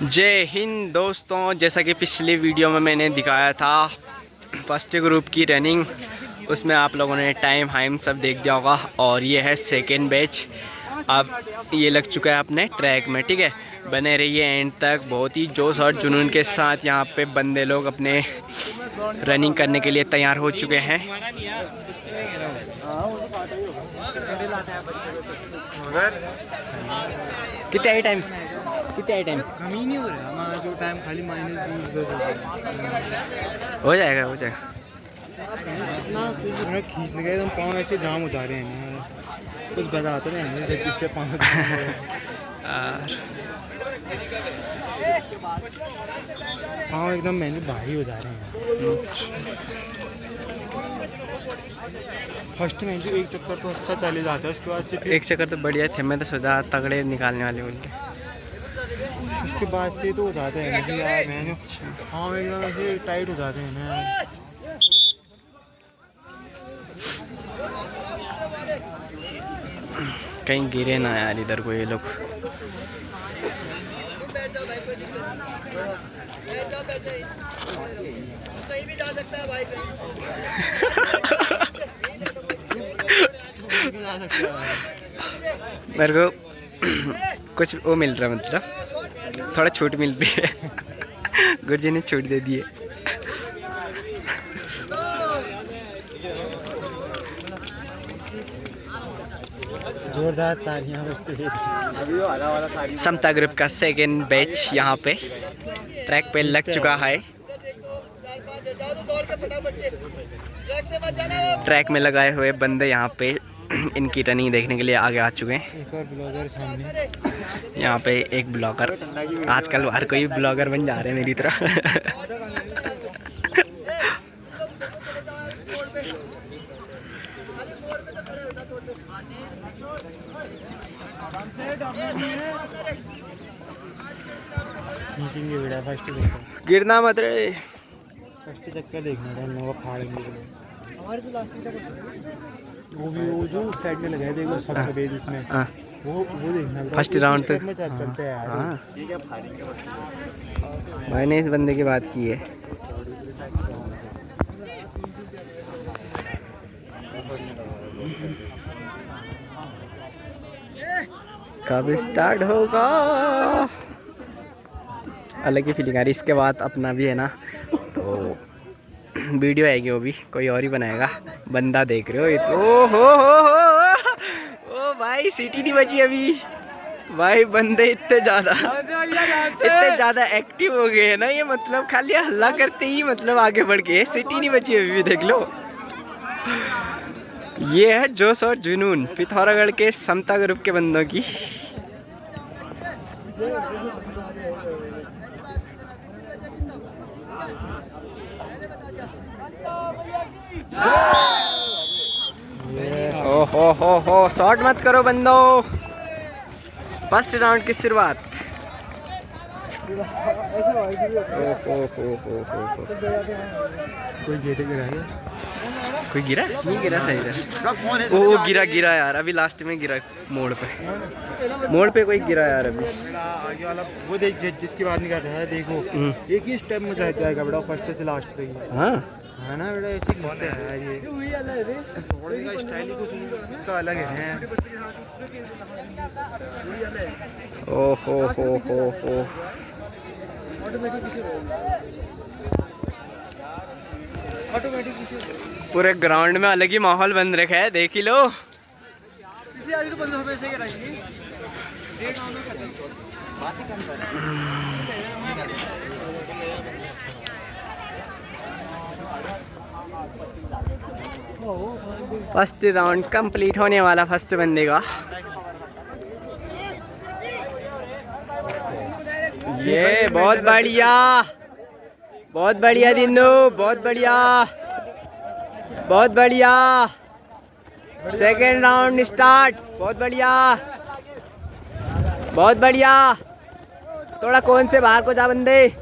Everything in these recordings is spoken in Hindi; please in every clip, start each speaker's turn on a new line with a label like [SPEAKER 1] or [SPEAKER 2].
[SPEAKER 1] जय हिंद दोस्तों, जैसा कि पिछले वीडियो में मैंने दिखाया था फर्स्ट ग्रुप की रनिंग, उसमें आप लोगों ने टाइम हाइम सब देख दिया होगा। और ये है सेकेंड बैच, अब ये लग चुका है अपने ट्रैक में। ठीक है, बने रहिए एंड तक। बहुत ही जोश और जुनून के साथ यहाँ पे बंदे लोग अपने रनिंग करने के लिए तैयार हो चुके हैं। कितना है टाइम? कितना है टाइम?
[SPEAKER 2] कम ही नहीं हो रहा हमारा जो टाइम, खाली -20
[SPEAKER 1] हो जाएगा, हो जाएगा।
[SPEAKER 2] इतना खींचने गए एकदम पाँव ऐसे जाम हो जा रहे हैं, कुछ बताते नहीं जब इससे पाँव पाँव एकदम मैंने भारी हो जा रहे हैं। फर्स्ट में जो एक चक्कर तो अच्छा चले जाता है, उसके बाद से फिर
[SPEAKER 1] एक चक्कर तो बढ़िया थे, मैं तो सोचा तगड़े निकालने वाले बोल के।
[SPEAKER 2] उसके बाद से तो हो जाते हैं मुझे यार, मैंने हाँ एकदम ऐसे टाइट हो जाते हैं ना।
[SPEAKER 1] कहीं गिरे ना यार इधर को ये लोग।
[SPEAKER 3] कहीं भी जा सकता है भाई।
[SPEAKER 1] मेरे को कुछ वो मिल रहा है, मतलब थोड़ा छूट मिल रही है। गुरुजी ने छूट दे दी है।
[SPEAKER 2] जोरदार तालियां बजती हैं।
[SPEAKER 1] समता ग्रुप का सेकेंड बैच यहाँ पे ट्रैक पे लग चुका है। ट्रैक में लगाए हुए बंदे यहाँ पे इनकी रनिंग देखने के लिए आगे आ चुके हैं।
[SPEAKER 2] एक और ब्लॉगर सामने,
[SPEAKER 1] यहाँ पे एक ब्लॉगर, आजकल हर कोई ब्लॉगर बन जा रहे हैं मेरी तरह।
[SPEAKER 2] खींचेंगे बेटा फर्स्ट चक्कर,
[SPEAKER 1] गिरना मत रे।
[SPEAKER 2] फर्स्ट चक्कर देखना था, लोग फाड़ेंगे वो भी, वो जो साइड में लगाए देखो सब सफेद उसमें,
[SPEAKER 1] हाँ,
[SPEAKER 2] वो देखना
[SPEAKER 1] फर्स्ट राउंड पे।
[SPEAKER 2] में चलते हैं यार।
[SPEAKER 1] हाँ, मैंने इस बंदे की बात की है। कब स्टार्ट होगा? अलग ही फीलिंग आ रही। इसके बाद अपना भी है ना, तो वीडियो आएगी, वो भी कोई और ही बनाएगा। बंदा देख रहे हो ये तो, ओ भाई सीटी नहीं बची अभी। भाई बंदे इतने ज़्यादा एक्टिव हो गए हैं ना, ये मतलब खाली हल्ला करते ही मतलब आगे बढ़ गए। सीटी नहीं बची अभी भी, देख लो। ये है जोश और जुनून पिथौरागढ़ के समता ग्रुप के बंदों की। हो शॉट मत करो बंदो। फर्स्ट राउंड की शुरुआत।
[SPEAKER 2] कोई गेटे गिराएगा,
[SPEAKER 1] कोई गिरा नहीं? गिरा सही था। वो गिरा यार, अभी लास्ट में गिरा मोड़ पे कोई गिरा यार अभी।
[SPEAKER 2] आगे वाला वो देख जिसकी बात नहीं कर रहा है, देखो एक ही स्टेप में जाएगा बेटा, फर्स्ट से लास्ट तक।
[SPEAKER 1] हाँ
[SPEAKER 2] है ना बेटा, ऐसे ही घुसते हैं ये, दौड़ने का स्टाइल ही कुछ इसका अलग है।
[SPEAKER 1] हो। पूरे ग्राउंड में अलग ही माहौल बन रखा है, देख ही लो। फर्स्ट राउंड कंप्लीट होने वाला फर्स्ट बंदे का। ये बहुत बढ़िया दिनू, बहुत बढ़िया। Second round start. बहुत बढ़िया। थोड़ा कौन से बाहर को जा बंदे।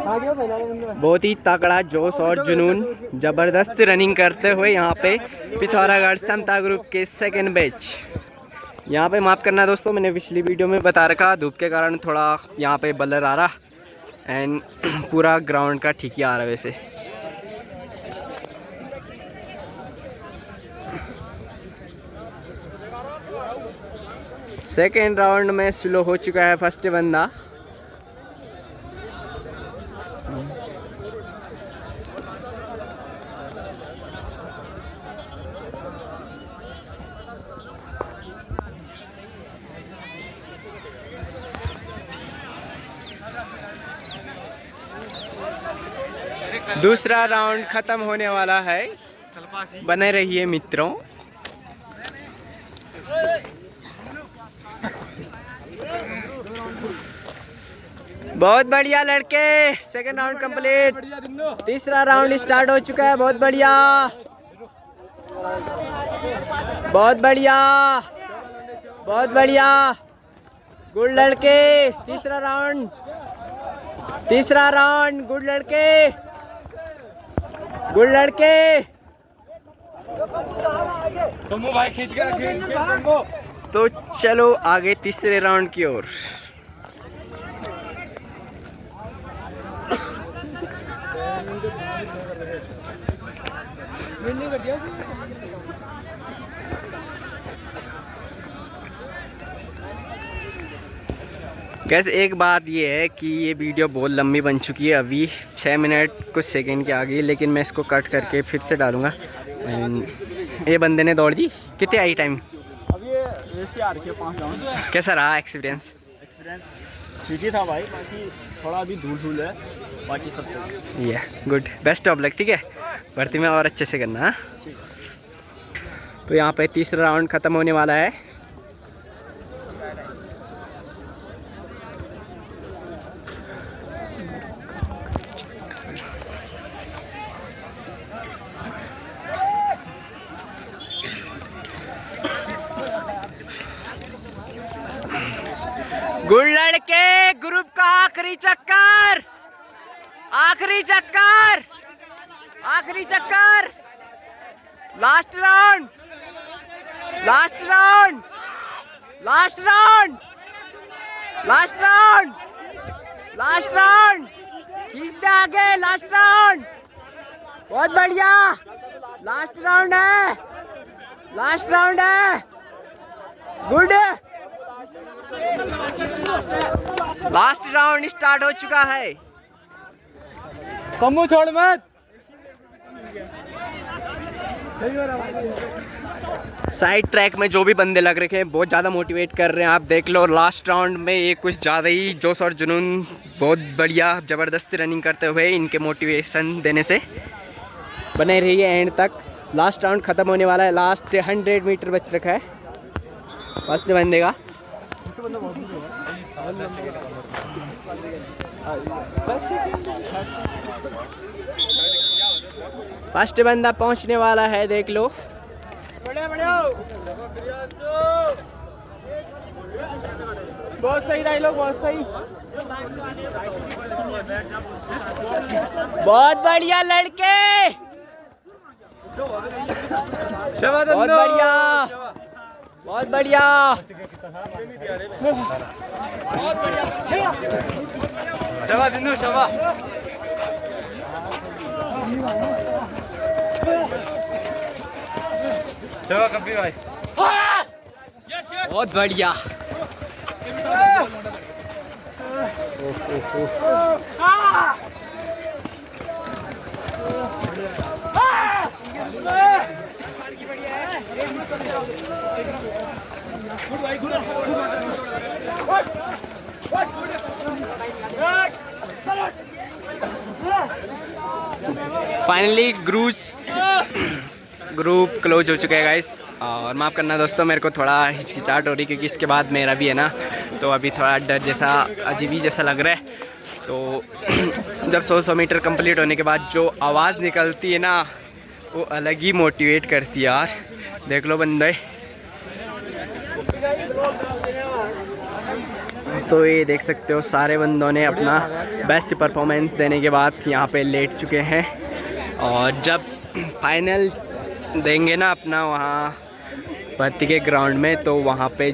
[SPEAKER 1] आगे बहुत ही तगड़ा जोश और जुनून ज़बरदस्त रनिंग करते हुए यहाँ पे पिथौरागढ़ समता ग्रुप के सेकंड बैच। यहाँ पे माफ़ करना दोस्तों, मैंने पिछली वीडियो में बता रखा धूप के कारण थोड़ा यहाँ पे ब्लर आ रहा एंड पूरा ग्राउंड का ठीक ही आ रहा है वैसे। सेकेंड राउंड में स्लो हो चुका है फर्स्ट बंदा। दूसरा राउंड खत्म होने वाला है, बने रहिए मित्रों। बहुत बढ़िया लड़के, सेकंड राउंड कंप्लीट। तीसरा राउंड स्टार्ट हो चुका है। बहुत बढ़िया, बहुत बढ़िया, बहुत बढ़िया, गुड लड़के। तीसरा राउंड, तीसरा राउंड, गुड लड़के, गुड लड़के। तो चलो आगे तीसरे राउंड की ओर। कैसे एक बात ये है कि ये वीडियो बहुत लंबी बन चुकी है, अभी 6 मिनट कुछ सेकंड की आ गई, लेकिन मैं इसको कट करके फिर से डालूँगा। ये बंदे ने दौड़ दी, कितने आई टाइम?
[SPEAKER 2] अब ये वैसे आ रही है 5 राउंड।
[SPEAKER 1] कैसा रहा एक्सपीरियंस?
[SPEAKER 2] ठीक ही था भाई, बाकी थोड़ा अभी धूल है, बाकी सब सही है।
[SPEAKER 1] Good, best of luck. ठीक है, भर्ती में और अच्छे से करना। हाँ, तो यहाँ पे तीसरा राउंड ख़त्म होने वाला है। गुड लड़के, ग्रुप का आखिरी चक्कर, आखिरी चक्कर, आखिरी चक्कर, last round, last round, last round, last round, last round, खींच दे आगे, लास्ट राउंड। बहुत बढ़िया, लास्ट राउंड है, लास्ट राउंड है, गुड। लास्ट राउंड स्टार्ट हो चुका है।
[SPEAKER 2] कम्मू छोड़ मत।
[SPEAKER 1] साइड ट्रैक में जो भी बंदे लग रखे हैं बहुत ज़्यादा मोटिवेट कर रहे हैं, आप देख लो। लास्ट राउंड में ये कुछ ज़्यादा ही जोश और जुनून, बहुत बढ़िया ज़बरदस्त रनिंग करते हुए इनके मोटिवेशन देने से बने रहिए एंड तक। लास्ट राउंड ख़त्म होने वाला है, लास्ट 100 मीटर बच रखा है फर्स्ट बंदे का। फर्स्ट बंदा पहुंचने वाला है, देख लो। बहुत सही डायलॉग, बहुत सही, बहुत बढ़िया लड़के, बहुत बढ़िया, बहुत बढ़िया,
[SPEAKER 2] शबा बिंदु, शबा। शबा कभी भाई,
[SPEAKER 1] बहुत बढ़िया। फाइनली ग्रुप क्लोज हो चुका है गाइस। और माफ़ करना दोस्तों, मेरे को थोड़ा हिचकिचाहट हो रही क्योंकि इसके बाद मेरा भी है ना, तो अभी थोड़ा डर जैसा, अजीब ही जैसा लग रहा है। तो जब 100 मीटर कंप्लीट होने के बाद जो आवाज़ निकलती है ना, वो अलग ही मोटिवेट करती है यार। देख लो बंदे, तो ये देख सकते हो सारे बंदों ने अपना बेस्ट परफॉर्मेंस देने के बाद यहाँ पे लेट चुके हैं, और जब फाइनल देंगे ना अपना वहाँ भर्ती के ग्राउंड में, तो वहाँ पे